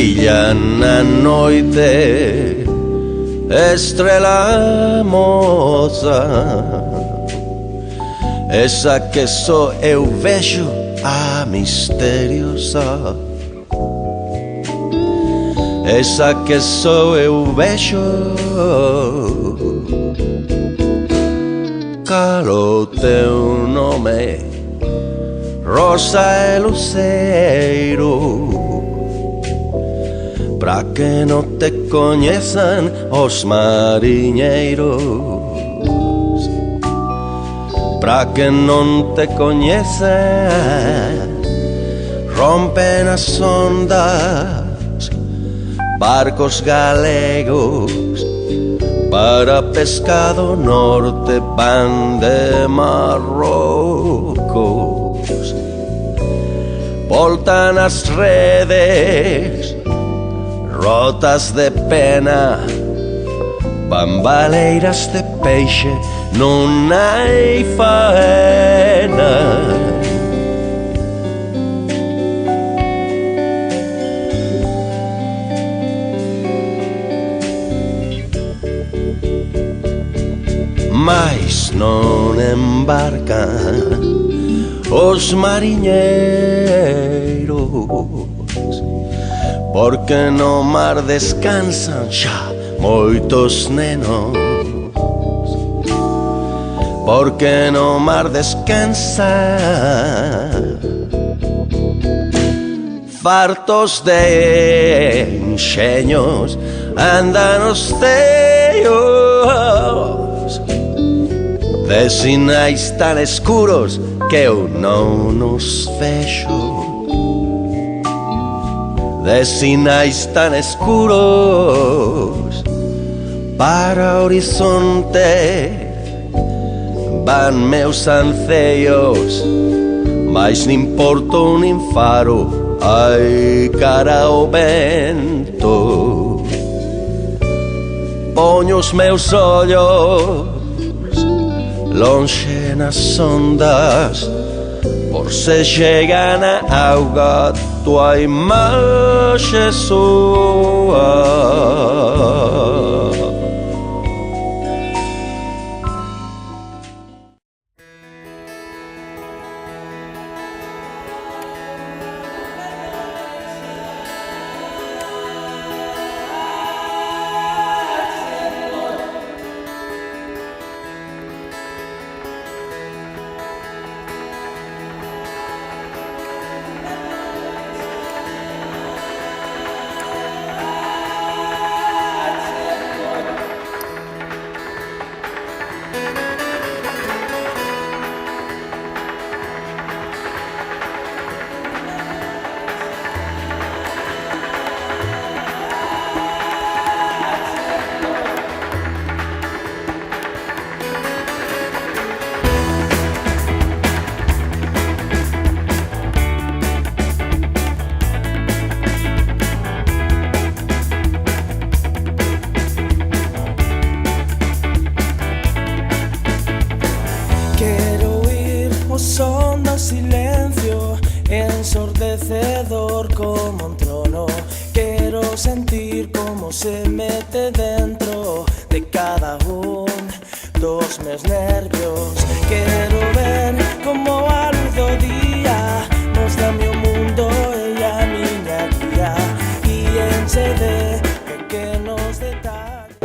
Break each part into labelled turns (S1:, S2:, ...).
S1: brilla na noite estrela moza, esa que só eu vejo, a misteriosa, esa que só eu vejo. Calo teu nome, rosa e luceiro, pra que não te conheçam os marinheiros, pra que não te conheçam, rompem as ondas, barcos galegos, para pescado norte van de Marrocos, voltan as redes rotas de pena, bambaleiras de peixe, non hai faena. Mais non embarcan os mariñeiros, porque no mar descansan xa moitos nenos, porque no mar descansan fartos de enxeños, andan os teos de sinais tan escuros que eu non nos vexo, de sinais tan escuros para o horizonte van meus anceos, mas nin porto nin faro hai cara ao vento. Poño os meus ollos lonxe nas ondas, por se chegan a auga tua imaxe súa.
S2: Silencio ensordecedor como un trono. Quiero sentir cómo se mete dentro de cada dos meus nervios. Quero ver como a luz do día nos dá meu mundo e a miña guía, e enche de pequenos detalles.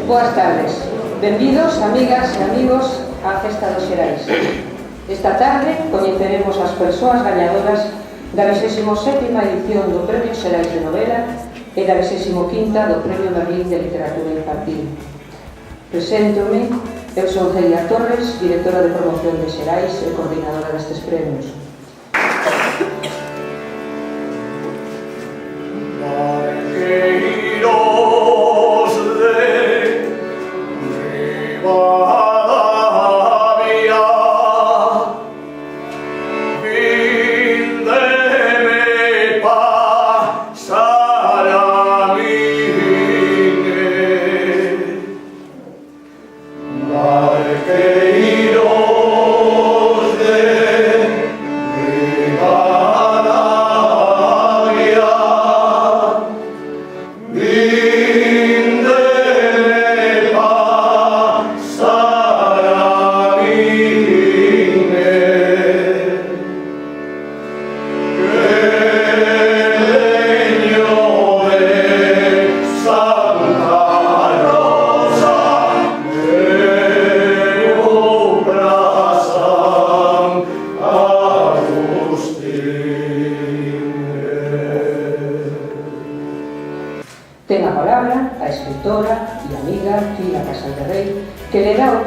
S3: Boas tardes, benvidos amigas e amigos á Festa dos Xerais. Esta tarde coñeceremos as persoas gañadoras da 27ª edición do Premio Xerais de Novela e da 25ª do Premio Merlín de Literatura Infantil. Preséntome, eu son Celia Torres, directora de promoción de Xerais e coordinadora destes premios.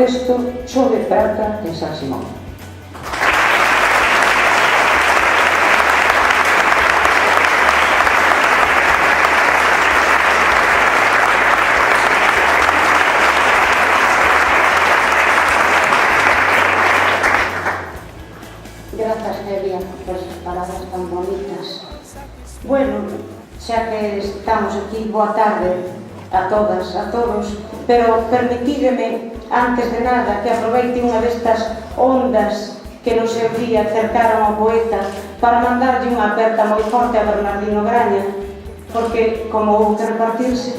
S3: texto Chove prata en San Simón.
S4: Grazas, Celia, por esas palabras tan bonitas. Bueno, xa que estamos aquí, boa tarde a todas, a todos, pero permitídeme, antes de nada, que aproveite unha destas ondas que no seu día cercaron ao poeta para mandarlle unha aperta moi forte a Bernardino Graña, porque, como houve que repartirse,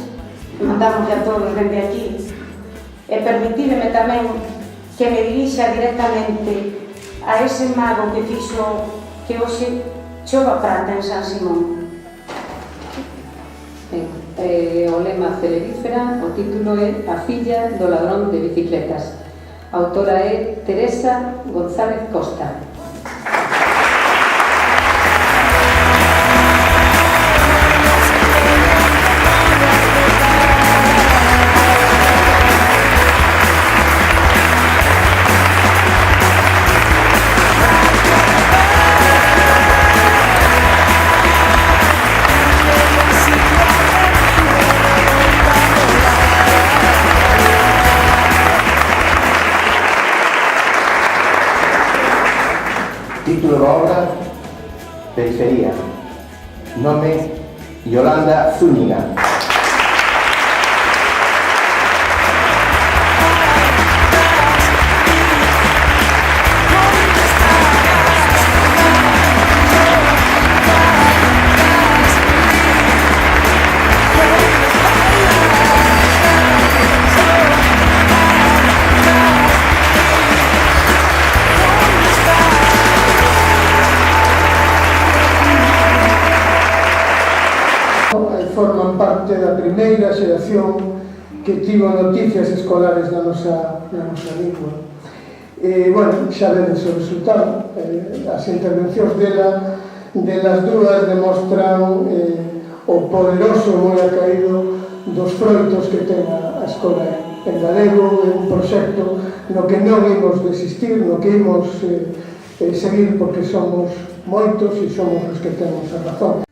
S4: mandamos a todos dende aquí. E permitídeme tamén que me dirixa directamente a ese mago que fixo que hoxe chova prata en San Simón.
S3: O lema celerífera, o título é A filla do ladrón de bicicletas. A autora é Teresa González Costa.
S5: Título da obra: Periferia. Nome: Yolanda Zúñiga.
S6: Forman parte da primeira xeración que tivo noticias escolares na nosa lingua. Bueno, xa vedes o resultado. As intervencións delas dúas demostran o poderoso moi acaído dos froitos que ten a escola en galego. É un proxecto no que non imos desistir, no que imos seguir, porque somos moitos e somos os que temos a razón.